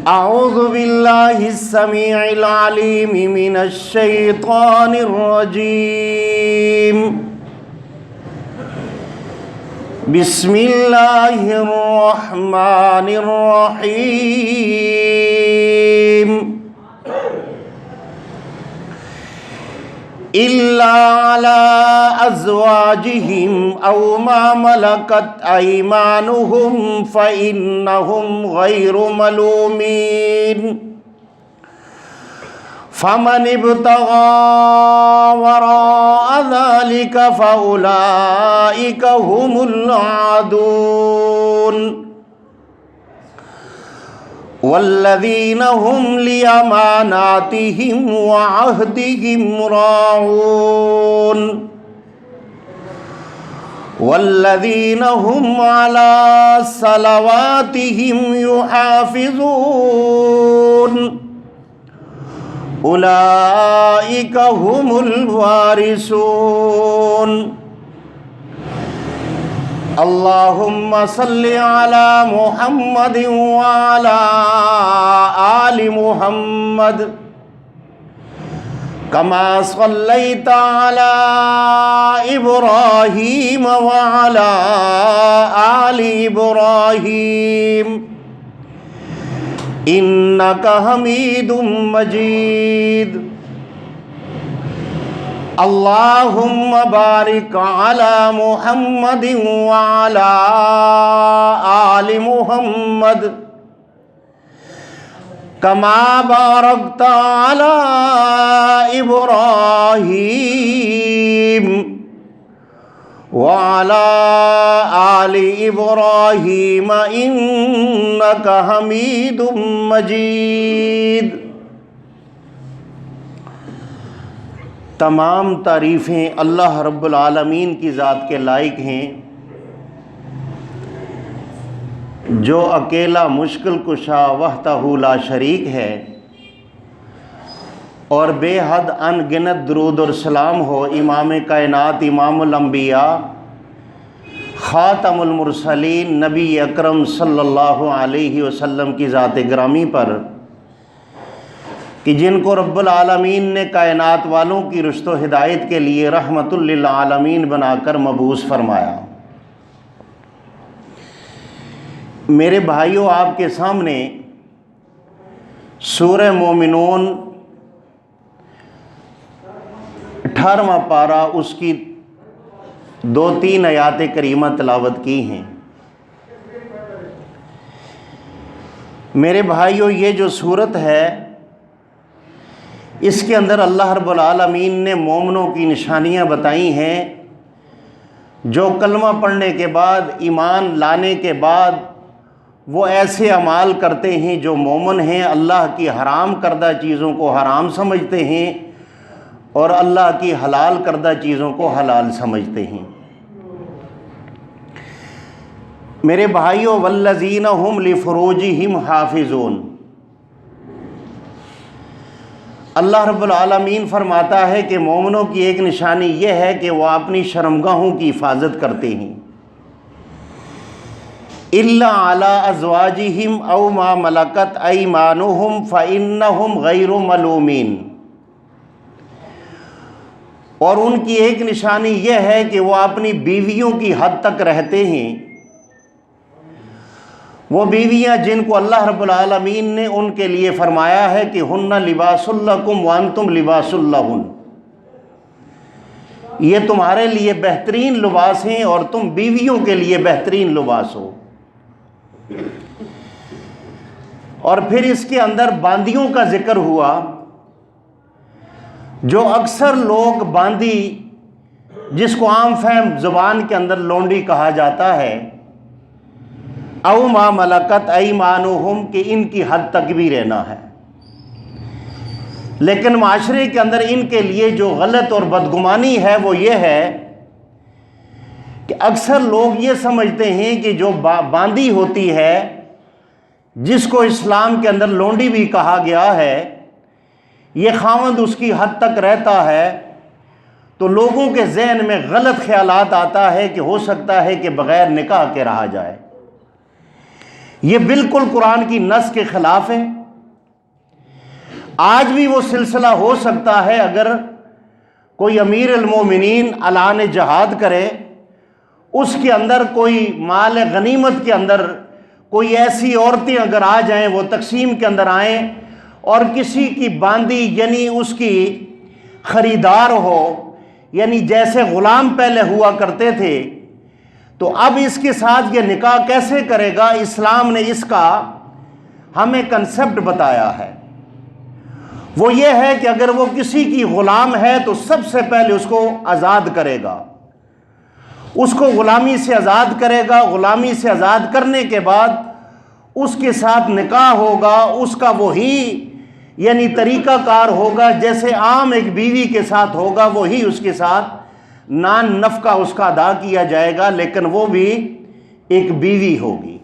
أعوذ بالله السميع العليم من الشيطان الرجيم. بسم الله الرحمن الرحيم. إلا على أزواجهم أو ما ملكت أيمانهم فإنهم غير ملومين. فمن ابتغى وراء ذلك فأولئك هم العادون. والذين هم لأماناتهم وعهدهم راعون. والذين هم على صلواتهم يحافظون. أولئك هم الوارثون. اللهم صل على محمد وعلى آل محمد كما صليت على إبراهيم وعلى آل إبراهيم إنك حميد مجيد. اللهم بارك على محمد وعلى آل محمد كما باركت على إبراهيم وعلى آل إبراهيم إنك حميد مجيد. تمام تعریفیں اللہ رب العالمین کی ذات کے لائق ہیں جو اکیلا مشکل کشا وحدہ لا شریک ہے، اور بے حد ان گنت درود اور سلام ہو امام کائنات، امام الانبیاء، خاتم المرسلین، نبی اکرم صلی اللہ علیہ وسلم کی ذات گرامی پر کہ جن کو رب العالمین نے کائنات والوں کی رشد و ہدایت کے لیے رحمت للعالمین بنا کر مبعوث فرمایا۔ میرے بھائیوں، آپ کے سامنے سورہ مومنون 18واں پارہ، اس کی 2-3 آیات کریمہ تلاوت کی ہیں۔ میرے بھائیوں، یہ جو صورت ہے اس کے اندر اللہ رب العالمین نے مومنوں کی نشانیاں بتائی ہیں جو کلمہ پڑھنے کے بعد، ایمان لانے کے بعد وہ ایسے اعمال کرتے ہیں جو مومن ہیں، اللہ کی حرام کردہ چیزوں کو حرام سمجھتے ہیں اور اللہ کی حلال کردہ چیزوں کو حلال سمجھتے ہیں۔ میرے بھائیوں، والذین هم لفروجہم حافظون، اللہ رب العالمین فرماتا ہے کہ مومنوں کی ایک نشانی یہ ہے کہ وہ اپنی شرمگاہوں کی حفاظت کرتے ہیں۔ الا علی ازواجہم او ما ملکت ایمانہم فانہم غیر ملومین، اور ان کی ایک نشانی یہ ہے کہ وہ اپنی بیویوں کی حد تک رہتے ہیں۔ وہ بیویاں جن کو اللہ رب العالمین نے ان کے لیے فرمایا ہے کہ ہن لباس لکم وانتم لباس لہن، یہ تمہارے لیے بہترین لباس ہیں اور تم بیویوں کے لیے بہترین لباس ہو۔ اور پھر اس کے اندر باندیوں کا ذکر ہوا، جو اکثر لوگ باندی، جس کو عام فہم زبان کے اندر لونڈی کہا جاتا ہے، او ما ملکت ایمانہم، کہ ان کی حد تک بھی رہنا ہے، لیکن معاشرے کے اندر ان کے لیے جو غلط اور بدگمانی ہے وہ یہ ہے کہ اکثر لوگ یہ سمجھتے ہیں کہ جو باندی ہوتی ہے، جس کو اسلام کے اندر لونڈی بھی کہا گیا ہے، یہ خاوند اس کی حد تک رہتا ہے، تو لوگوں کے ذہن میں غلط خیالات آتا ہے کہ ہو سکتا ہے کہ بغیر نکاح کے رہا جائے۔ یہ بالکل قرآن کی نص کے خلاف ہے۔ آج بھی وہ سلسلہ ہو سکتا ہے اگر کوئی امیر المومنین اعلان جہاد کرے، اس کے اندر کوئی مال غنیمت کے اندر کوئی ایسی عورتیں اگر آ جائیں، وہ تقسیم کے اندر آئیں اور کسی کی باندی یعنی اس کی خریدار ہو، یعنی جیسے غلام پہلے ہوا کرتے تھے، تو اب اس کے ساتھ یہ نکاح کیسے کرے گا؟ اسلام نے اس کا ہمیں کنسپٹ بتایا ہے۔ وہ یہ ہے کہ اگر وہ کسی کی غلام ہے تو سب سے پہلے اس کو آزاد کرے گا، اس کو غلامی سے آزاد کرے گا۔ غلامی سے آزاد کرنے کے بعد اس کے ساتھ نکاح ہوگا، اس کا وہی یعنی طریقہ کار ہوگا جیسے عام ایک بیوی کے ساتھ ہوگا، وہی اس کے ساتھ نان نفقہ اس کا ادا کیا جائے گا، لیکن وہ بھی ایک بیوی ہوگی۔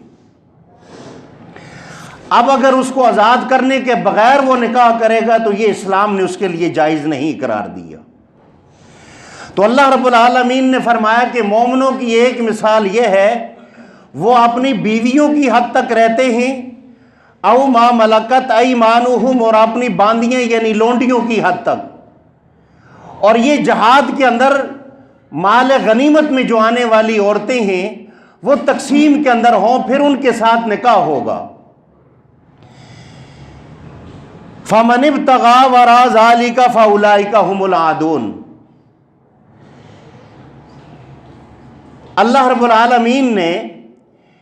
اب اگر اس کو آزاد کرنے کے بغیر وہ نکاح کرے گا تو یہ اسلام نے اس کے لیے جائز نہیں قرار دیا۔ تو اللہ رب العالمین نے فرمایا کہ مومنوں کی ایک مثال یہ ہے، وہ اپنی بیویوں کی حد تک رہتے ہیں، او ما ملکت ایمانہم، اور اپنی باندیاں یعنی لونڈیوں کی حد تک۔ اور یہ جہاد کے اندر مال غنیمت میں جو آنے والی عورتیں ہیں وہ تقسیم کے اندر ہوں، پھر ان کے ساتھ نکاح ہوگا۔ فَمَنِ ابْتَغَىٰ وَرَاءَ ذَٰلِكَ فَأُولَٰئِكَ هُمُ الْعَادُونَ۔ اللہ رب العالمین نے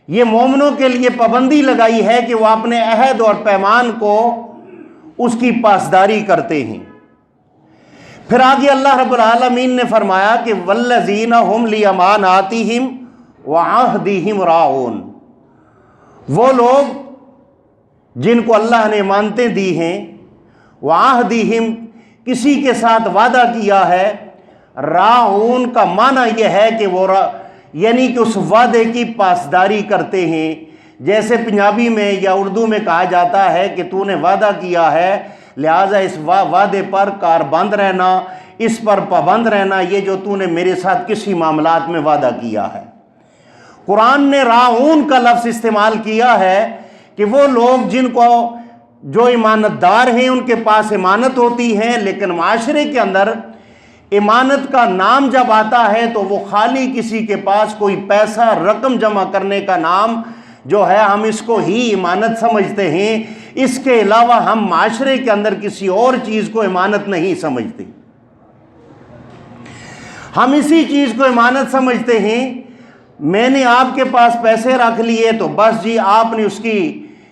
یہ مومنوں کے لیے پابندی لگائی ہے کہ وہ اپنے عہد اور پیمان کو اس کی پاسداری کرتے ہیں۔ پھر آگے اللہ رب العالمین نے فرمایا کہ وَالَّذِينَ هُمْ لِأَمَانَاتِهِمْ وَعَهْدِهِمْ رَاعُونَ، وہ لوگ جن کو اللہ نے امانتیں دی ہیں، وَعَهْدِهِمْ کسی کے ساتھ وعدہ کیا ہے، راعون کا معنی یہ ہے کہ وہ یعنی کہ اس وعدے کی پاسداری کرتے ہیں۔ جیسے پنجابی میں یا اردو میں کہا جاتا ہے کہ تو نے وعدہ کیا ہے لہٰذا اس وعدے پر کاربند رہنا، اس پر پابند رہنا، یہ جو تو نے میرے ساتھ کسی معاملات میں وعدہ کیا ہے۔ قرآن نے راعون کا لفظ استعمال کیا ہے کہ وہ لوگ جن کو جو امانت دار ہیں ان کے پاس امانت ہوتی ہے، لیکن معاشرے کے اندر امانت کا نام جب آتا ہے تو وہ خالی کسی کے پاس کوئی پیسہ رقم جمع کرنے کا نام جو ہے ہم اس کو ہی امانت سمجھتے ہیں، اس کے علاوہ ہم معاشرے کے اندر کسی اور چیز کو امانت نہیں سمجھتے۔ ہم اسی چیز کو امانت سمجھتے ہیں، میں نے آپ کے پاس پیسے رکھ لیے تو بس جی آپ نے اس کی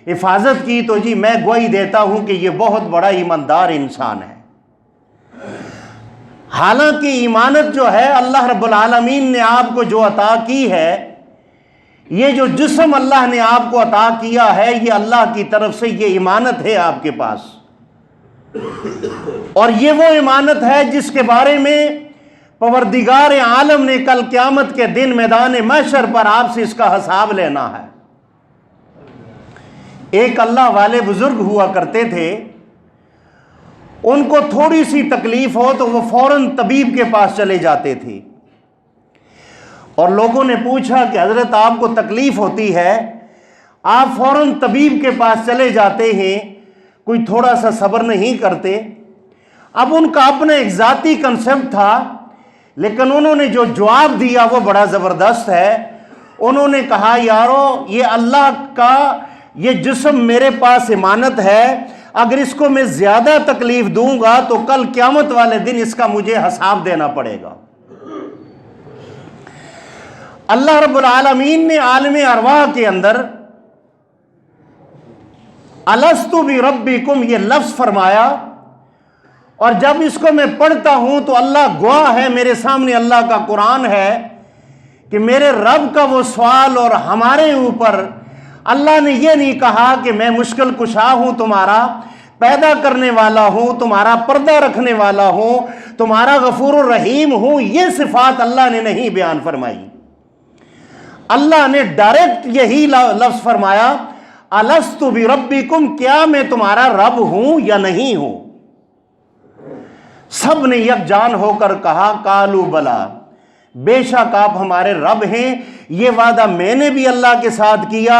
حفاظت کی تو جی میں گواہی دیتا ہوں کہ یہ بہت بڑا ایماندار انسان ہے۔ حالانکہ ایمانت جو ہے اللہ رب العالمین نے آپ کو جو عطا کی ہے، یہ جو جسم اللہ نے آپ کو عطا کیا ہے، یہ اللہ کی طرف سے یہ امانت ہے آپ کے پاس، اور یہ وہ امانت ہے جس کے بارے میں پروردگار عالم نے کل قیامت کے دن میدان محشر پر آپ سے اس کا حساب لینا ہے۔ ایک اللہ والے بزرگ ہوا کرتے تھے، ان کو تھوڑی سی تکلیف ہو تو وہ فوراً طبیب کے پاس چلے جاتے تھے، اور لوگوں نے پوچھا کہ حضرت آپ کو تکلیف ہوتی ہے، آپ فوراً طبیب کے پاس چلے جاتے ہیں، کوئی تھوڑا سا صبر نہیں کرتے؟ اب ان کا اپنا ایک ذاتی کنسپٹ تھا، لیکن انہوں نے جو جواب دیا وہ بڑا زبردست ہے۔ انہوں نے کہا یارو یہ اللہ کا یہ جسم میرے پاس امانت ہے، اگر اس کو میں زیادہ تکلیف دوں گا تو کل قیامت والے دن اس کا مجھے حساب دینا پڑے گا۔ اللہ رب العالمین نے عالم ارواح کے اندر الست بربکم یہ لفظ فرمایا، اور جب اس کو میں پڑھتا ہوں تو اللہ گواہ ہے، میرے سامنے اللہ کا قرآن ہے کہ میرے رب کا وہ سوال، اور ہمارے اوپر اللہ نے یہ نہیں کہا کہ میں مشکل کشا ہوں، تمہارا پیدا کرنے والا ہوں، تمہارا پردہ رکھنے والا ہوں، تمہارا غفور الرحیم ہوں، یہ صفات اللہ نے نہیں بیان فرمائی۔ اللہ نے ڈائریکٹ یہی لفظ فرمایا الست بربکم، کیا میں تمہارا رب ہوں یا نہیں ہوں؟ سب نے یکجان ہو کر کہا قالوا بلا، بے شک آپ ہمارے رب ہیں، یہ وعدہ میں نے بھی اللہ کے ساتھ کیا،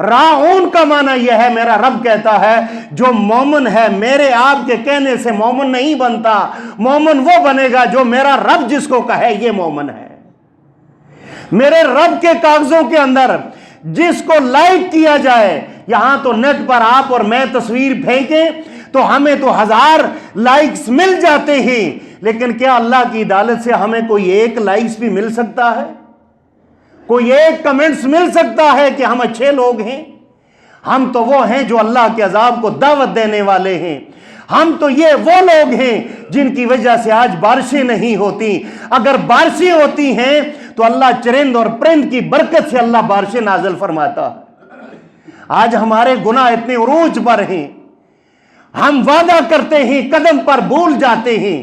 راؤن کا معنی یہ ہے، میرا رب کہتا ہے جو مومن ہے میرے آپ کے کہنے سے مومن نہیں بنتا، مومن وہ بنے گا جو میرا رب جس کو کہے یہ مومن ہے۔ میرے رب کے کاغذوں کے اندر جس کو لائک کیا جائے، یہاں تو نیٹ پر آپ اور میں تصویر پھینکیں تو ہمیں تو 1000 لائکس مل جاتے ہیں، لیکن کیا اللہ کی عدالت سے ہمیں کوئی ایک لائکس بھی مل سکتا ہے؟ کوئی ایک کمنٹس مل سکتا ہے کہ ہم اچھے لوگ ہیں؟ ہم تو وہ ہیں جو اللہ کے عذاب کو دعوت دینے والے ہیں، ہم تو یہ وہ لوگ ہیں جن کی وجہ سے آج بارشیں نہیں ہوتی۔ اگر بارشیں ہوتی ہیں تو اللہ چرند اور پرند کی برکت سے اللہ بارشیں نازل فرماتا۔ آج ہمارے گناہ اتنے عروج پر ہیں، ہم وعدہ کرتے ہیں قدم پر بھول جاتے ہیں،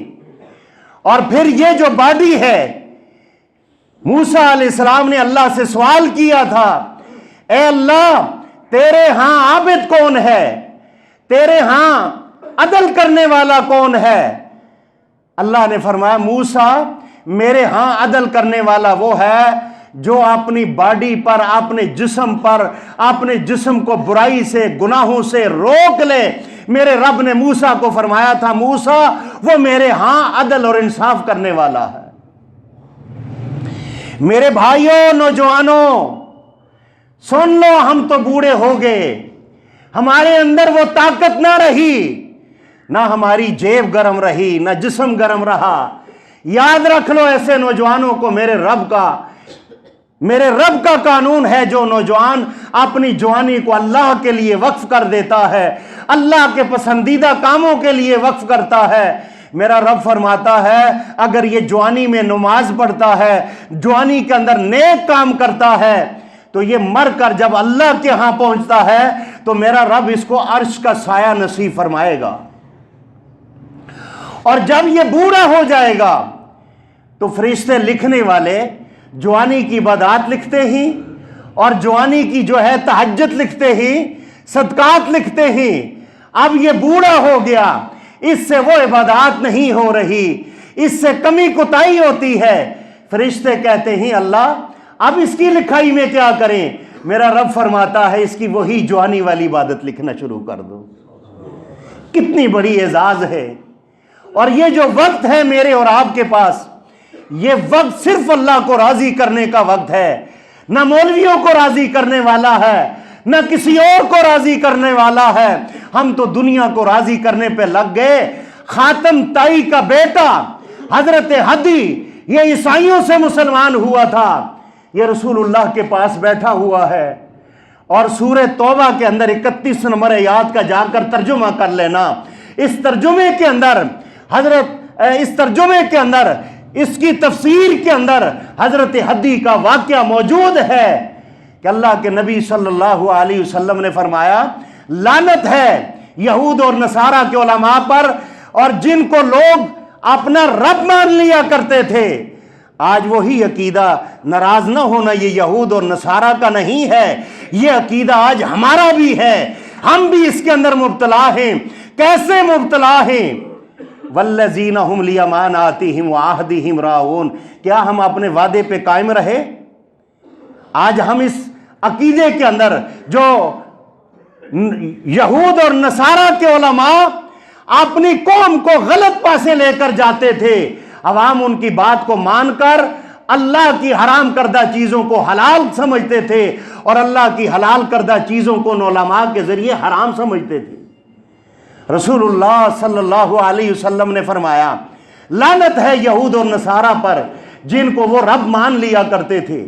اور پھر یہ جو باڈی ہے، موسیٰ علیہ السلام نے اللہ سے سوال کیا تھا، اے اللہ تیرے ہاں عابد کون ہے، تیرے ہاں عدل کرنے والا کون ہے؟ اللہ نے فرمایا موسیٰ میرے ہاں عدل کرنے والا وہ ہے جو اپنی باڈی پر، اپنے جسم پر، اپنے جسم کو برائی سے، گناہوں سے روک لے۔ میرے رب نے موسیٰ کو فرمایا تھا موسیٰ وہ میرے ہاں عدل اور انصاف کرنے والا ہے۔ میرے بھائیوں، نوجوانوں، سن لو، ہم تو بوڑھے ہو گئے، ہمارے اندر وہ طاقت نہ رہی، نہ ہماری جیب گرم رہی، نہ جسم گرم رہا۔ یاد رکھ لو ایسے نوجوانوں کو، میرے رب کا قانون ہے، جو نوجوان اپنی جوانی کو اللہ کے لیے وقف کر دیتا ہے، اللہ کے پسندیدہ کاموں کے لیے وقف کرتا ہے، میرا رب فرماتا ہے اگر یہ جوانی میں نماز پڑھتا ہے، جوانی کے اندر نیک کام کرتا ہے، تو یہ مر کر جب اللہ کے ہاں پہنچتا ہے تو میرا رب اس کو عرش کا سایہ نصیب فرمائے گا۔ اور جب یہ بوڑھا ہو جائے گا تو فرشتے لکھنے والے جوانی کی بدعات لکھتے ہیں، اور جوانی کی جو ہے تہجد لکھتے ہیں، صدقات لکھتے ہیں۔ اب یہ بوڑھا ہو گیا، اس سے وہ عبادات نہیں ہو رہی، اس سے کمی کوتاہی ہوتی ہے۔ فرشتے کہتے ہیں اللہ اب اس کی لکھائی میں کیا کریں؟ میرا رب فرماتا ہے اس کی وہی جوانی والی عبادت لکھنا شروع کر دو۔ کتنی بڑی اعزاز ہے۔ اور یہ جو وقت ہے میرے اور آپ کے پاس، یہ وقت صرف اللہ کو راضی کرنے کا وقت ہے، نہ مولویوں کو راضی کرنے والا ہے، نہ کسی اور کو راضی کرنے والا ہے۔ ہم تو دنیا کو راضی کرنے پہ لگ گئے۔ خاتم تائی کا بیٹا حضرت ہدی، یہ عیسائیوں سے مسلمان ہوا تھا، یہ رسول اللہ کے پاس بیٹھا ہوا ہے، اور سورہ توبہ کے اندر 31 نمبر آیات کا جا کر ترجمہ کر لینا۔ اس ترجمے کے اندر اس کی تفسیر کے اندر حضرت ہدی کا واقعہ موجود ہے کہ اللہ کے نبی صلی اللہ علیہ وسلم نے فرمایا لعنت ہے یہود اور نصارہ کے علماء پر، اور جن کو لوگ اپنا رب مان لیا کرتے تھے۔ آج وہی عقیدہ، ناراض نہ ہونا، یہ یہود اور نصارہ کا نہیں ہے، یہ عقیدہ آج ہمارا بھی ہے، ہم بھی اس کے اندر مبتلا ہیں۔ کیسے مبتلا ہیں؟ والذین هم لاماناتہم وعہدہم راعون، کیا ہم اپنے وعدے پہ قائم رہے؟ آج ہم اس عقیدے کے اندر جو یہود اور نصارہ کے علماء اپنی قوم کو غلط پاسے لے کر جاتے تھے، عوام ان کی بات کو مان کر اللہ کی حرام کردہ چیزوں کو حلال سمجھتے تھے، اور اللہ کی حلال کردہ چیزوں کو علماء کے ذریعے حرام سمجھتے تھے۔ رسول اللہ صلی اللہ علیہ وسلم نے فرمایا لعنت ہے یہود اور نصارہ پر جن کو وہ رب مان لیا کرتے تھے۔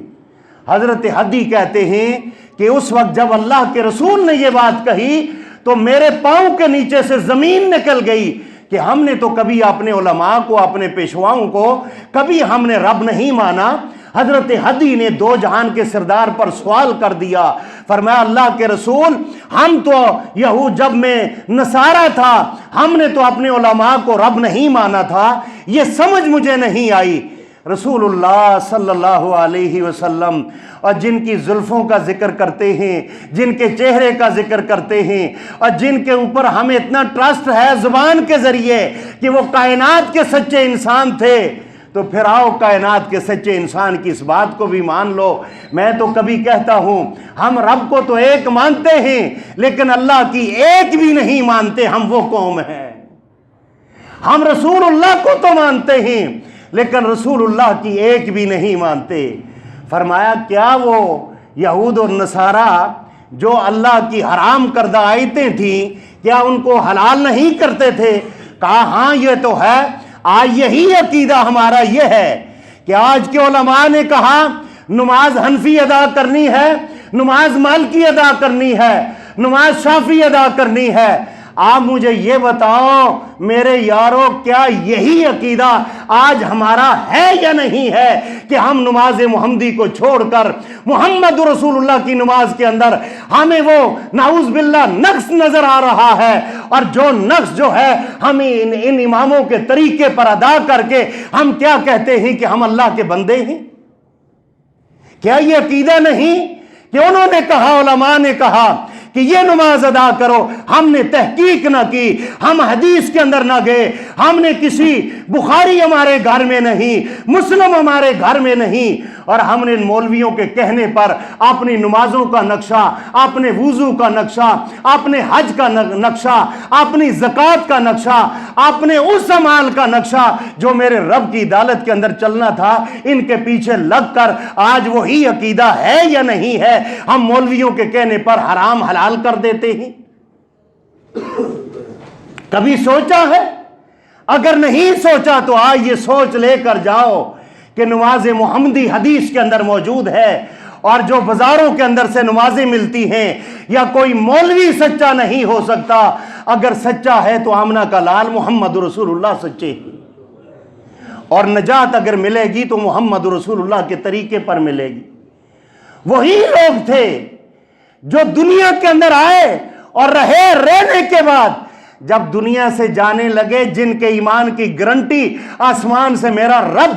حضرت ہدی کہتے ہیں کہ اس وقت جب اللہ کے رسول نے یہ بات کہی تو میرے پاؤں کے نیچے سے زمین نکل گئی کہ ہم نے تو کبھی اپنے علماء کو، اپنے پیشواؤں کو کبھی ہم نے رب نہیں مانا۔ حضرت ہدی نے دو جہان کے سردار پر سوال کر دیا، فرمایا اللہ کے رسول ہم تو یہود، جب میں نصارہ تھا ہم نے تو اپنے علماء کو رب نہیں مانا تھا، یہ سمجھ مجھے نہیں آئی۔ رسول اللہ صلی اللہ علیہ وسلم اور جن کی زلفوں کا ذکر کرتے ہیں، جن کے چہرے کا ذکر کرتے ہیں، اور جن کے اوپر ہمیں اتنا ٹرسٹ ہے زبان کے ذریعے کہ وہ کائنات کے سچے انسان تھے، تو پھر آؤ کائنات کے سچے انسان کی اس بات کو بھی مان لو۔ میں تو کبھی کہتا ہوں ہم رب کو تو ایک مانتے ہیں لیکن اللہ کی ایک بھی نہیں مانتے، ہم وہ قوم ہیں۔ ہم رسول اللہ کو تو مانتے ہیں لیکن رسول اللہ کی ایک بھی نہیں مانتے۔ فرمایا کیا وہ یہود اور نصارہ جو اللہ کی حرام کردہ آیتیں تھیں کیا ان کو حلال نہیں کرتے تھے؟ کہا ہاں یہ تو ہے۔ آج یہی عقیدہ ہمارا یہ ہے کہ آج کے علماء نے کہا نماز حنفی ادا کرنی ہے، نماز مالکی ادا کرنی ہے، نماز شافعی ادا کرنی ہے۔ آپ مجھے یہ بتاؤ میرے یارو، کیا یہی عقیدہ آج ہمارا ہے یا نہیں ہے کہ ہم نماز محمدی کو چھوڑ کر محمد رسول اللہ کی نماز کے اندر ہمیں وہ نعوذ باللہ نقص نظر آ رہا ہے، اور جو نقص جو ہے ہمیں ان اماموں کے طریقے پر ادا کر کے ہم کیا کہتے ہیں کہ ہم اللہ کے بندے ہیں؟ کیا یہ عقیدہ نہیں کہ انہوں نے کہا، علماء نے کہا کہ یہ نماز ادا کرو، ہم نے تحقیق نہ کی، ہم حدیث کے اندر نہ گئے، ہم نے کسی بخاری ہمارے گھر میں نہیں، مسلم ہمارے گھر میں نہیں، اور ہم نے مولویوں کے کہنے پر اپنی نمازوں کا نقشہ، اپنے وضو کا نقشہ، اپنے حج کا نقشہ، اپنی زکوٰۃ کا نقشہ، اپنے اس اعمال کا نقشہ جو میرے رب کی عدالت کے اندر چلنا تھا، ان کے پیچھے لگ کر آج وہی عقیدہ ہے یا نہیں ہے؟ ہم مولویوں کے کہنے پر حرام حلال کر دیتے ہیں۔ کبھی سوچا ہے؟ اگر نہیں سوچا تو آج یہ سوچ لے کر جاؤ کہ نماز محمدی حدیث کے اندر موجود ہے، اور جو بازاروں کے اندر سے نمازیں ملتی ہیں، یا کوئی مولوی سچا نہیں ہو سکتا، اگر سچا ہے تو آمنہ کا لال محمد رسول اللہ سچے ہیں، اور نجات اگر ملے گی تو محمد رسول اللہ کے طریقے پر ملے گی۔ وہی لوگ تھے جو دنیا کے اندر آئے اور رہنے کے بعد جب دنیا سے جانے لگے، جن کے ایمان کی گارنٹی آسمان سے میرا رب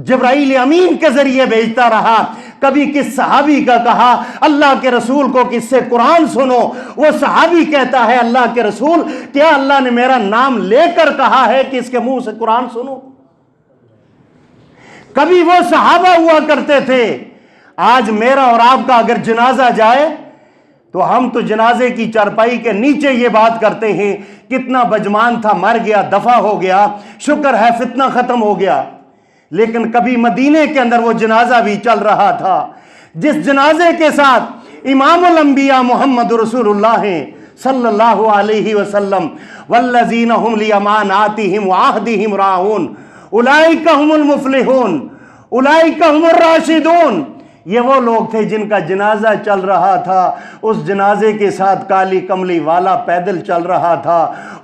جبرائیل امین کے ذریعے بھیجتا رہا۔ کبھی کس صحابی کا کہا اللہ کے رسول کو کس سے قرآن سنو، وہ صحابی کہتا ہے اللہ کے رسول کیا اللہ نے میرا نام لے کر کہا ہے کہ اس کے منہ سے قرآن سنو؟ کبھی وہ صحابہ ہوا کرتے تھے۔ آج میرا اور آپ کا اگر جنازہ جائے تو ہم تو جنازے کی چارپائی کے نیچے یہ بات کرتے ہیں کتنا بجمان تھا، مر گیا، دفع ہو گیا، شکر ہے فتنہ ختم ہو گیا۔ لیکن کبھی مدینے کے اندر وہ جنازہ بھی چل رہا تھا جس جنازے کے ساتھ امام الانبیاء محمد رسول اللہ ہیں صلی اللہ علیہ وسلم، والذین هم لاماناتهم وعہدهم راعون اولئک هم المفلحون اولئک هم الراشدون۔ یہ وہ لوگ تھے جن کا جنازہ چل رہا تھا، اس جنازے کے ساتھ کالی کملی والا پیدل چل رہا تھا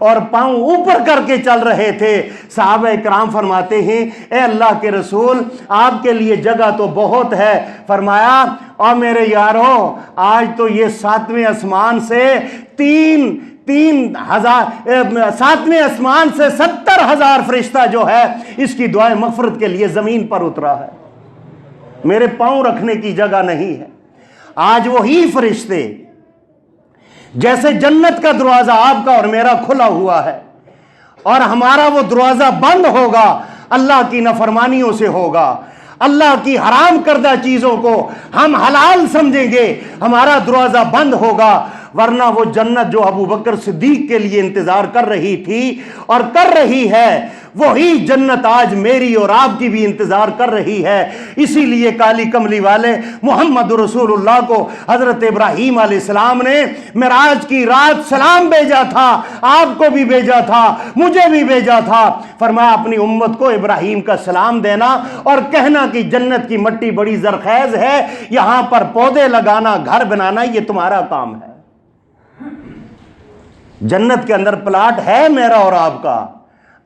اور پاؤں اوپر کر کے چل رہے تھے۔ صحابہ کرام فرماتے ہیں اے اللہ کے رسول آپ کے لیے جگہ تو بہت ہے۔ فرمایا اور میرے یارو آج تو یہ ساتویں آسمان سے 70,000 فرشتہ جو ہے اس کی دعائیں مغفرت کے لیے زمین پر اترا ہے، میرے پاؤں رکھنے کی جگہ نہیں ہے۔ آج وہی فرشتے جیسے جنت کا دروازہ آپ کا اور میرا کھلا ہوا ہے، اور ہمارا وہ دروازہ بند ہوگا اللہ کی نافرمانیوں سے ہوگا، اللہ کی حرام کردہ چیزوں کو ہم حلال سمجھیں گے، ہمارا دروازہ بند ہوگا۔ ورنہ وہ جنت جو ابو بکر صدیق کے لیے انتظار کر رہی تھی اور کر رہی ہے، وہی جنت آج میری اور آپ کی بھی انتظار کر رہی ہے۔ اسی لیے کالی کملی والے محمد رسول اللہ کو حضرت ابراہیم علیہ السلام نے معراج کی رات سلام بھیجا تھا، آپ کو بھی بھیجا تھا، مجھے بھی بھیجا تھا۔ فرمایا اپنی امت کو ابراہیم کا سلام دینا اور کہنا کہ جنت کی مٹی بڑی زرخیز ہے، یہاں پر پودے لگانا، گھر بنانا یہ تمہارا کام ہے۔ جنت کے اندر پلاٹ ہے میرا اور آپ کا،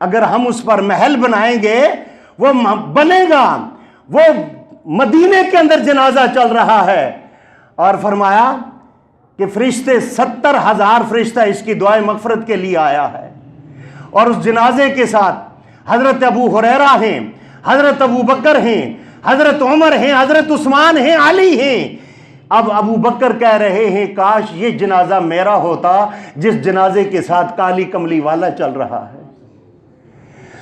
اگر ہم اس پر محل بنائیں گے وہ بنے گا۔ وہ مدینے کے اندر جنازہ چل رہا ہے اور فرمایا کہ فرشتے 70,000 فرشتہ اس کی دعائیں مغفرت کے لیے آیا ہے، اور اس جنازے کے ساتھ حضرت ابو ہریرہ ہیں، حضرت ابو بکر ہیں، حضرت عمر ہیں، حضرت عثمان ہیں، علی ہیں۔ اب ابو بکر کہہ رہے ہیں کاش یہ جنازہ میرا ہوتا جس جنازے کے ساتھ کالی کملی والا چل رہا ہے۔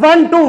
1 to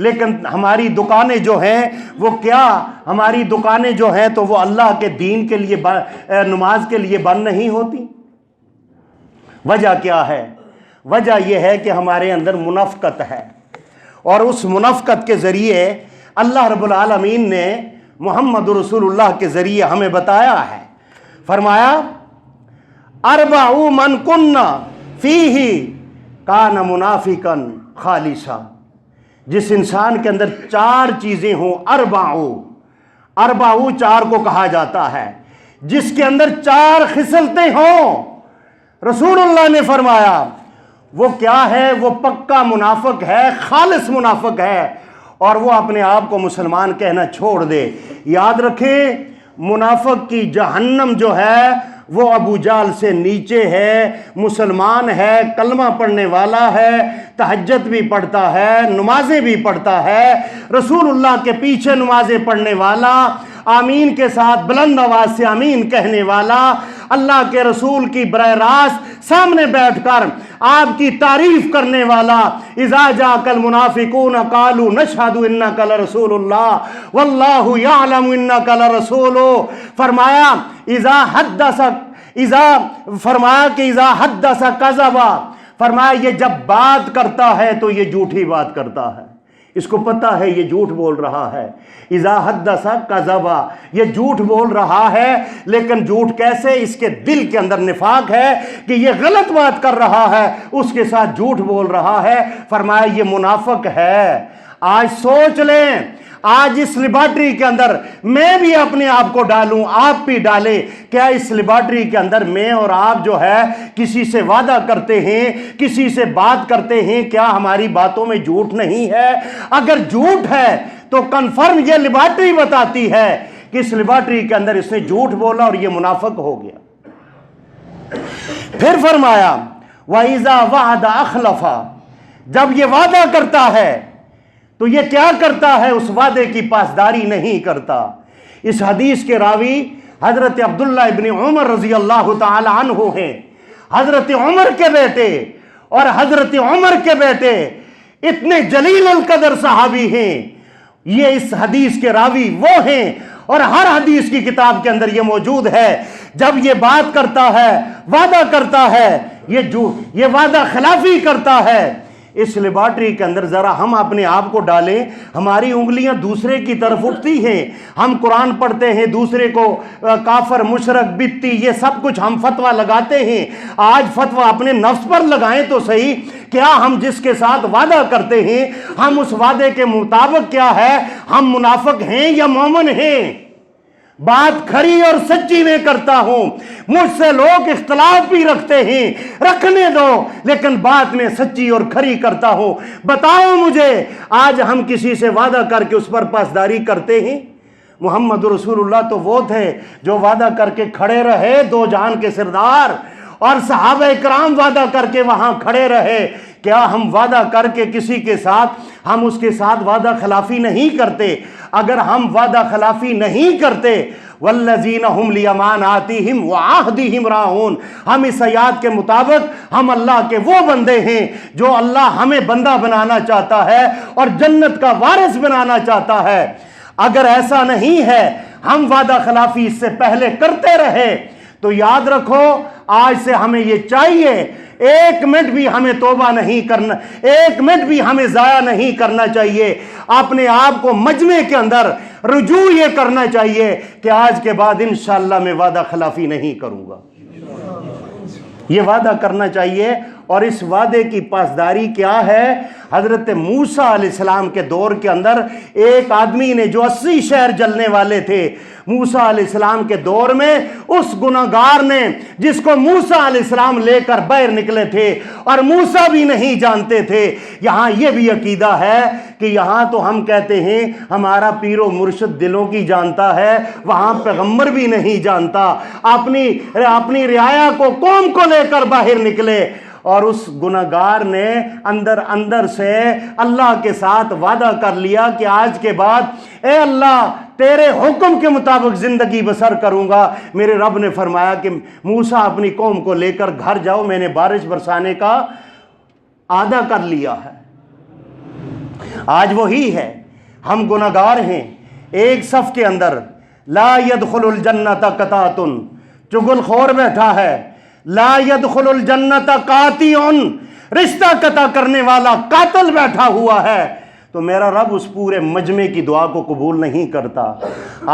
لیکن ہماری دکانیں جو ہیں وہ کیا، ہماری دکانیں جو ہیں تو وہ اللہ کے دین کے لیے نماز کے لیے بند نہیں ہوتی؟ وجہ کیا ہے؟ وجہ یہ ہے کہ ہمارے اندر منافقت ہے، اور اس منافقت کے ذریعے اللہ رب العالمین نے محمد رسول اللہ کے ذریعے ہمیں بتایا ہے، فرمایا اربع من کن فیہ کان منافقا خالصا، جس انسان کے اندر 4 چیزیں ہوں، اربع 4 کو کہا جاتا ہے، جس کے اندر 4 خصلتیں ہوں، رسول اللہ نے فرمایا وہ کیا ہے؟ وہ پکا منافق ہے، خالص منافق ہے، اور وہ اپنے آپ کو مسلمان کہنا چھوڑ دے۔ یاد رکھیں، منافق کی جہنم جو ہے وہ ابو جہل سے نیچے ہے، مسلمان ہے، کلمہ پڑھنے والا ہے، تہجد بھی پڑھتا ہے، نمازیں بھی پڑھتا ہے، رسول اللہ کے پیچھے نمازیں پڑھنے والا، آمین کے ساتھ بلند آواز سے آمین کہنے والا، اللہ کے رسول کی براہ راست سامنے بیٹھ کر آپ کی تعریف کرنے والا، اذا جاءک المنافقون قالوا نشہد انک لرسول اللہ واللہ یعلم انک لرسول، فرمایا فرمایا کہ اذا حدث کذب، فرمایا یہ جب بات کرتا ہے تو یہ جھوٹی بات کرتا ہے، اس کو پتہ ہے یہ جھوٹ بول رہا ہے، اذا حدث کذب، یہ جھوٹ بول رہا ہے، لیکن جھوٹ کیسے؟ اس کے دل کے اندر نفاق ہے کہ یہ غلط بات کر رہا ہے، اس کے ساتھ جھوٹ بول رہا ہے، فرمایا یہ منافق ہے۔ آج سوچ لیں، آج اس لیبارٹری کے اندر میں بھی اپنے آپ کو ڈالوں، آپ بھی ڈالیں، کیا اس لیبارٹری کے اندر میں اور آپ جو ہے کسی سے وعدہ کرتے ہیں، کسی سے بات کرتے ہیں، کیا ہماری باتوں میں جھوٹ نہیں ہے؟ اگر جھوٹ ہے تو کنفرم یہ لیبارٹری بتاتی ہے کہ اس لیبارٹری کے اندر اس نے جھوٹ بولا اور یہ منافق ہو گیا۔ پھر فرمایا وَإِذَا وَعَدَ أَخْلَفَ، جب یہ وعدہ کرتا ہے تو یہ کیا کرتا ہے؟ اس وعدے کی پاسداری نہیں کرتا۔ اس حدیث کے راوی حضرت عبداللہ ابن عمر رضی اللہ تعالی عنہ ہیں، حضرت عمر کے بیٹے، اور حضرت عمر کے بیٹے اتنے جلیل القدر صحابی ہیں، یہ اس حدیث کے راوی وہ ہیں، اور ہر حدیث کی کتاب کے اندر یہ موجود ہے۔ جب یہ بات کرتا ہے، وعدہ کرتا ہے، یہ وعدہ خلافی کرتا ہے، اس لیبارٹری کے اندر ذرا ہم اپنے آپ کو ڈالیں، ہماری انگلیاں دوسرے کی طرف اٹھتی ہیں، ہم قرآن پڑھتے ہیں، دوسرے کو کافر، مشرک، بدتی، یہ سب کچھ ہم فتویٰ لگاتے ہیں۔ آج فتویٰ اپنے نفس پر لگائیں تو صحیح، کیا ہم جس کے ساتھ وعدہ کرتے ہیں، ہم اس وعدے کے مطابق کیا ہے؟ ہم منافق ہیں یا مومن ہیں؟ بات کھری اور سچی میں کرتا ہوں، مجھ سے لوگ اختلاف بھی رکھتے ہیں، رکھنے دو، لیکن بات میں سچی اور کھری کرتا ہوں۔ بتاؤ مجھے، آج ہم کسی سے وعدہ کر کے اس پر پاسداری کرتے ہیں؟ محمد رسول اللہ تو وہ تھے جو وعدہ کر کے کھڑے رہے، 2 جہان کے سردار، اور صحابہ کرام وعدہ کر کے وہاں کھڑے رہے۔ کیا ہم وعدہ کر کے کسی کے ساتھ، ہم اس کے ساتھ وعدہ خلافی نہیں کرتے؟ اگر ہم وعدہ خلافی نہیں کرتے، والذین هم لاماناتہم وعہدہم راعون، ہم اس آیات کے مطابق ہم اللہ کے وہ بندے ہیں جو اللہ ہمیں بندہ بنانا چاہتا ہے اور جنت کا وارث بنانا چاہتا ہے۔ اگر ایسا نہیں ہے، ہم وعدہ خلافی اس سے پہلے کرتے رہے، تو یاد رکھو آج سے ہمیں یہ چاہیے، 1 منٹ بھی ہمیں توبہ نہیں کرنا، 1 منٹ بھی ہمیں ضائع نہیں کرنا چاہیے۔ اپنے آپ کو مجمع کے اندر رجوع یہ کرنا چاہیے کہ آج کے بعد انشاءاللہ میں وعدہ خلافی نہیں کروں گا، یہ وعدہ کرنا چاہیے۔ اور اس وعدے کی پاسداری کیا ہے؟ حضرت موسیٰ علیہ السلام کے دور کے اندر ایک آدمی نے جو 80 شہر جلنے والے تھے، موسیٰ علیہ السلام کے دور میں اس گناہگار نے، جس کو موسیٰ علیہ السلام لے کر باہر نکلے تھے اور موسیٰ بھی نہیں جانتے تھے۔ یہاں یہ بھی عقیدہ ہے کہ یہاں تو ہم کہتے ہیں ہمارا پیر و مرشد دلوں کی جانتا ہے، وہاں پیغمبر بھی نہیں جانتا۔ اپنی رعایا کو، قوم کو لے کر باہر نکلے، اور اس گناہگار نے اندر سے اللہ کے ساتھ وعدہ کر لیا کہ آج کے بعد اے اللہ تیرے حکم کے مطابق زندگی بسر کروں گا۔ میرے رب نے فرمایا کہ موسیٰ اپنی قوم کو لے کر گھر جاؤ، میں نے بارش برسانے کا وعدہ کر لیا ہے۔ آج وہی ہے، ہم گناہگار ہیں، ایک صف کے اندر لا يدخل الجنت قطاۃ، چغل خور بیٹھا ہے، لا يدخل الجنت قاطع، رشتہ قطع کرنے والا قاتل بیٹھا ہوا ہے، تو میرا رب اس پورے مجمع کی دعا کو قبول نہیں کرتا۔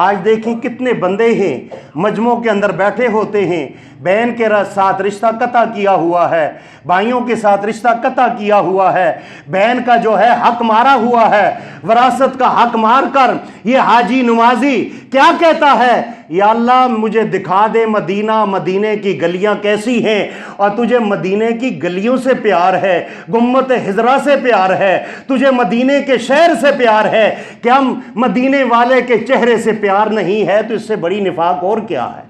آج دیکھیں کتنے بندے ہیں مجمعوں کے اندر بیٹھے ہوتے ہیں، بہن کے ساتھ رشتہ قطع کیا ہوا ہے، بھائیوں کے ساتھ رشتہ قطع کیا ہوا ہے، بہن کا جو ہے حق مارا ہوا ہے، وراثت کا حق مار کر یہ حاجی نمازی کیا کہتا ہے، یا اللہ مجھے دکھا دے مدینہ، مدینے کی گلیاں کیسی ہیں، اور تجھے مدینے کی گلیوں سے پیار ہے، گنبد خضرا سے پیار ہے، تجھے مدینے کے شہر سے پیار ہے، کہ ہم مدینے والے کے چہرے سے پیار نہیں ہے، تو اس سے بڑی نفاق اور کیا ہے؟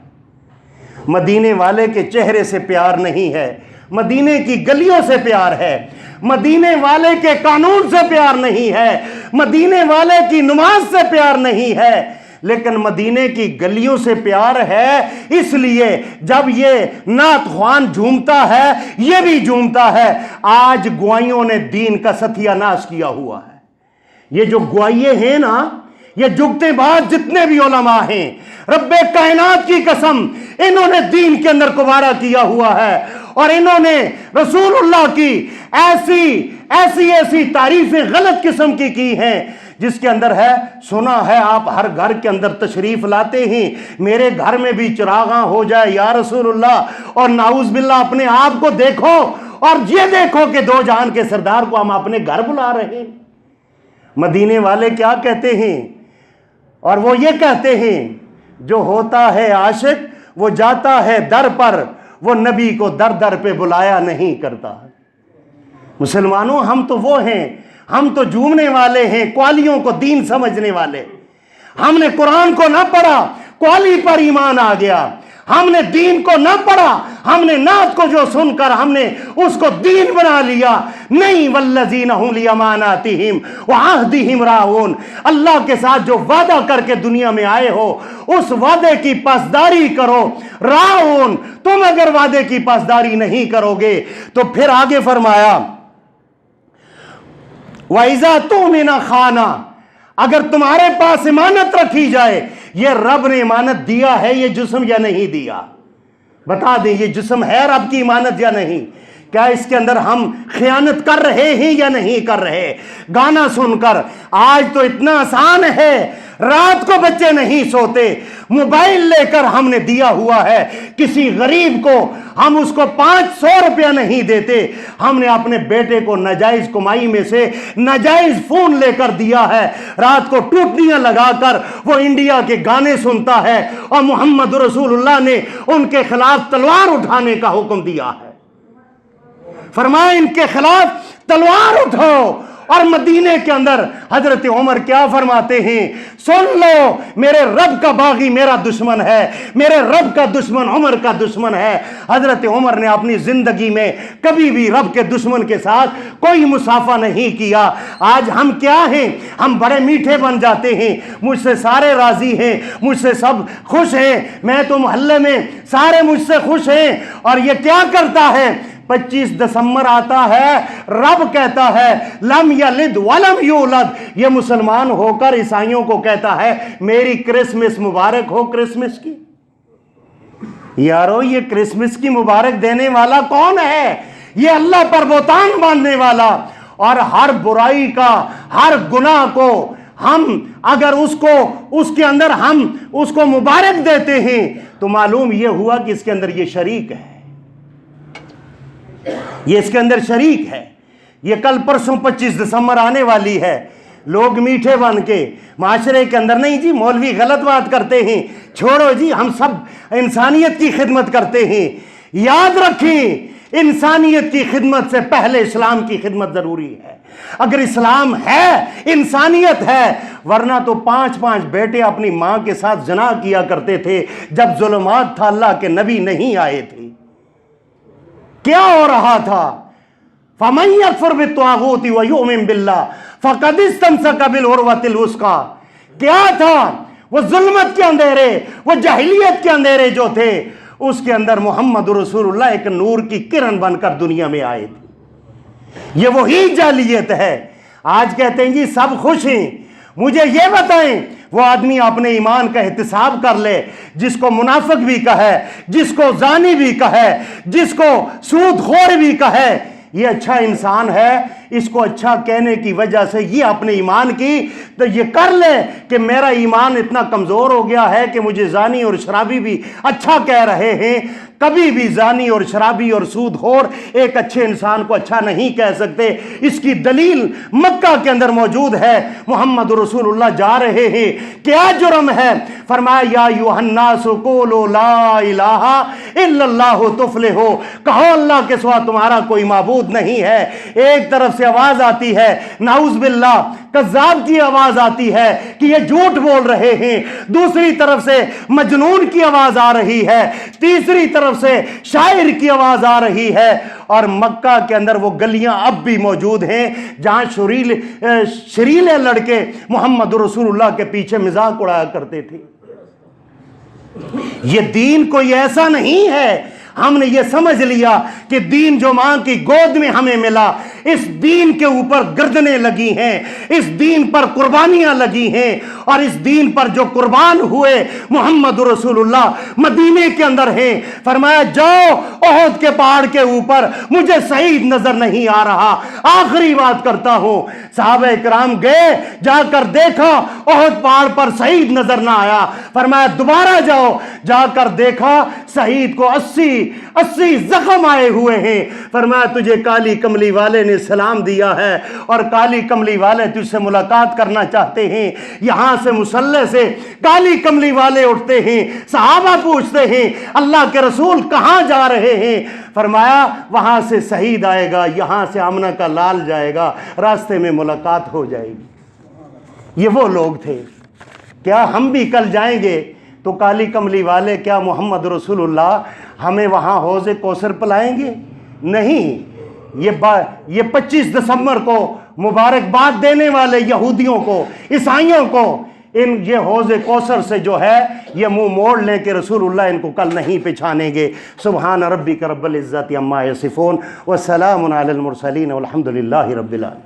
مدینے والے کے چہرے سے پیار نہیں ہے، مدینے کی گلیوں سے پیار ہے، مدینے والے کے قانون سے پیار نہیں ہے، مدینے والے کی نماز سے پیار نہیں ہے، لیکن مدینے کی گلیوں سے پیار ہے۔ اس لیے جب یہ نعت خوان جھومتا ہے یہ بھی جھومتا ہے۔ آج گوائیوں نے دین کا ستیہ ناش کیا ہوا ہے۔ یہ جو گوائیے ہیں نا، یہ جگتے بعد جتنے بھی علماء ہیں، رب کائنات کی قسم انہوں نے دین کے اندر کباڑہ کیا ہوا ہے، اور انہوں نے رسول اللہ کی ایسی تعریفیں غلط قسم کی ہیں، جس کے اندر ہے، سنا ہے آپ ہر گھر کے اندر تشریف لاتے ہیں، میرے گھر میں بھی چراغاں ہو جائے یا رسول اللہ، اور نعوذ باللہ اپنے آپ کو دیکھو اور یہ دیکھو کہ دو جہان کے سردار کو ہم اپنے گھر بلا رہے ہیں۔ مدینے والے کیا کہتے ہیں؟ اور وہ یہ کہتے ہیں، جو ہوتا ہے عاشق وہ جاتا ہے در پر، وہ نبی کو در در پہ بلایا نہیں کرتا۔ مسلمانوں ہم تو وہ ہیں، ہم تو جھومنے والے ہیں، قوالیوں کو دین سمجھنے والے۔ ہم نے قرآن کو نہ پڑھا، قوالی پر ایمان آ گیا۔ ہم نے دین کو نہ پڑھا، ہم نے نعت کو جو سن کر ہم نے اس کو دین بنا لیا۔ نہیں، والذین هم لاماناتہم وعہدہم راعون، اللہ کے ساتھ جو وعدہ کر کے دنیا میں آئے ہو اس وعدے کی پاسداری کرو۔ راعون، تم اگر وعدے کی پاسداری نہیں کرو گے تو پھر آگے فرمایا وَإِذَا تُؤْمِنَ خَانَ، اگر تمہارے پاس امانت رکھی جائے، یہ رب نے امانت دیا ہے یہ جسم یا نہیں دیا؟ بتا دیں، یہ جسم ہے رب کی امانت یا نہیں؟ کیا اس کے اندر ہم خیانت کر رہے ہیں یا نہیں کر رہے؟ گانا سن کر آج تو اتنا آسان ہے، رات کو بچے نہیں سوتے، موبائل لے کر ہم نے دیا ہوا ہے کسی غریب کو، ہم اس کو 500 روپیہ نہیں دیتے، ہم نے اپنے بیٹے کو ناجائز کمائی میں سے ناجائز فون لے کر دیا ہے، رات کو ٹوٹیاں لگا کر وہ انڈیا کے گانے سنتا ہے، اور محمد رسول اللہ نے ان کے خلاف تلوار اٹھانے کا حکم دیا ہے۔ فرمائے ان کے خلاف تلوار اٹھاؤ۔ اور مدینے کے اندر حضرت عمر کیا فرماتے ہیں؟ سن لو، میرے رب کا باغی میرا دشمن ہے، میرے رب کا دشمن عمر کا دشمن ہے۔ حضرت عمر نے اپنی زندگی میں کبھی بھی رب کے دشمن کے ساتھ کوئی مصافحہ نہیں کیا۔ آج ہم کیا ہیں؟ ہم بڑے میٹھے بن جاتے ہیں، مجھ سے سارے راضی ہیں، مجھ سے سب خوش ہیں، میں تو محلے میں سارے مجھ سے خوش ہیں۔ اور یہ کیا کرتا ہے؟ 25 دسمبر آتا ہے، رب کہتا ہے لم یلد ولم یولد، یہ مسلمان ہو کر عیسائیوں کو کہتا ہے میری کرسمس مبارک ہو۔ کرسمس کی یارو، یہ کرسمس کی مبارک دینے والا کون ہے؟ یہ اللہ پر بہتان باندھنے والا۔ اور ہر برائی کا، ہر گناہ کو ہم اگر اس کے اندر ہم اس کو مبارک دیتے ہیں تو معلوم یہ ہوا کہ اس کے اندر یہ شریک ہے، یہ اس کے اندر شریک ہے۔ یہ کل پرسوں 25 دسمبر آنے والی ہے، لوگ میٹھے بن کے معاشرے کے اندر، نہیں جی مولوی غلط بات کرتے ہیں، چھوڑو جی ہم سب انسانیت کی خدمت کرتے ہیں۔ یاد رکھیں، انسانیت کی خدمت سے پہلے اسلام کی خدمت ضروری ہے۔ اگر اسلام ہے، انسانیت ہے، ورنہ تو 5 بیٹے اپنی ماں کے ساتھ زنا کیا کرتے تھے جب ظلمات تھا، اللہ کے نبی نہیں آئے تھے۔ کیا ہو رہا تھا؟ فَمَن يَكْفُرْ بِالطَّاغُوتِ وَيُؤْمِن بِاللَّهِ فَقَدِ اسْتَمْسَكَ بِالْعُرْوَةِ الْوُثْقَىٰ۔ کیا تھا؟ وہ ظلمت کے اندھیرے، وہ جاہلیت کے اندھیرے جو تھے، اس کے اندر محمد رسول اللہ ایک نور کی کرن بن کر دنیا میں آئے تھے۔ یہ وہی جاہلیت ہے۔ آج کہتے ہیں جی سب خوش ہیں، مجھے یہ بتائیں وہ آدمی اپنے ایمان کا احتساب کر لے جس کو منافق بھی کہے، جس کو زانی بھی کہے، جس کو سود خور بھی کہے، یہ اچھا انسان ہے؟ اس کو اچھا کہنے کی وجہ سے یہ اپنے ایمان کی تو یہ کر لے کہ میرا ایمان اتنا کمزور ہو گیا ہے کہ مجھے زانی اور شرابی بھی اچھا کہہ رہے ہیں۔ کبھی بھی زانی اور شرابی اور سود خور ایک اچھے انسان کو اچھا نہیں کہہ سکتے۔ اس کی دلیل مکہ کے اندر موجود ہے۔ محمد رسول اللہ جا رہے ہیں، کیا جرم ہے؟ فرمایا یا ایھا الناس قولوا لا الہ الا اللہ تفلحوا، کہو اللہ کے سوا تمہارا کوئی معبود نہیں ہے۔ ایک طرف سے آواز آتی ہے نعوذ باللہ کذاب کی آواز آتی ہے کہ یہ جھوٹ بول رہے ہیں، دوسری طرف سے مجنون کی آواز آ رہی ہے، تیسری طرف سے شاعر کی آواز آ رہی ہے۔ اور مکہ کے اندر وہ گلیاں اب بھی موجود ہیں جہاں شریلے لڑکے محمد رسول اللہ کے پیچھے مذاق اڑایا کرتے تھے۔ یہ دین کوئی ایسا نہیں ہے ہم نے یہ سمجھ لیا کہ دین جو ماں کی گود میں ہمیں ملا، اس دین کے اوپر گردنیں لگی ہیں، اس دین پر قربانیاں لگی ہیں، اور اس دین پر جو قربان ہوئے محمد رسول اللہ مدینے کے اندر ہیں۔ فرمایا جاؤ احد کے پہاڑ کے اوپر، مجھے شہید نظر نہیں آ رہا، آخری بات کرتا ہوں۔ صحابہ کرام گئے، جا کر دیکھا احد پہاڑ پر شہید نظر نہ آیا۔ فرمایا دوبارہ جاؤ، جا کر دیکھا شہید کو 80 زخم آئے ہوئے ہیں۔ فرمایا تجھے کالی کملی والے نے سلام دیا ہے اور کالی کملی والے تجھ سے ملاقات کرنا چاہتے ہیں۔ یہاں سے مسلح سے کالی کملی والے اٹھتے ہیں، صحابہ پوچھتے ہیں اللہ کے رسول کہاں جا رہے ہیں؟ فرمایا وہاں سے شہید آئے گا، یہاں سے آمنہ کا لال جائے گا، راستے میں ملاقات ہو جائے گی۔ یہ وہ لوگ تھے۔ کیا ہم بھی کل جائیں گے تو کالی کملی والے کیا محمد رسول اللہ ہمیں وہاں حوض کوثر پلائیں گے؟ نہیں۔ یہ 25 دسمبر کو مبارکباد دینے والے یہودیوں کو، عیسائیوں کو، یہ حوض کوثر سے جو ہے یہ منہ موڑ لیں کہ رسول اللہ ان کو کل نہیں پہچانیں گے۔ سبحان ربک رب العزت عما یصفون وسلام علی المرسلین والحمد للہ رب العالمین۔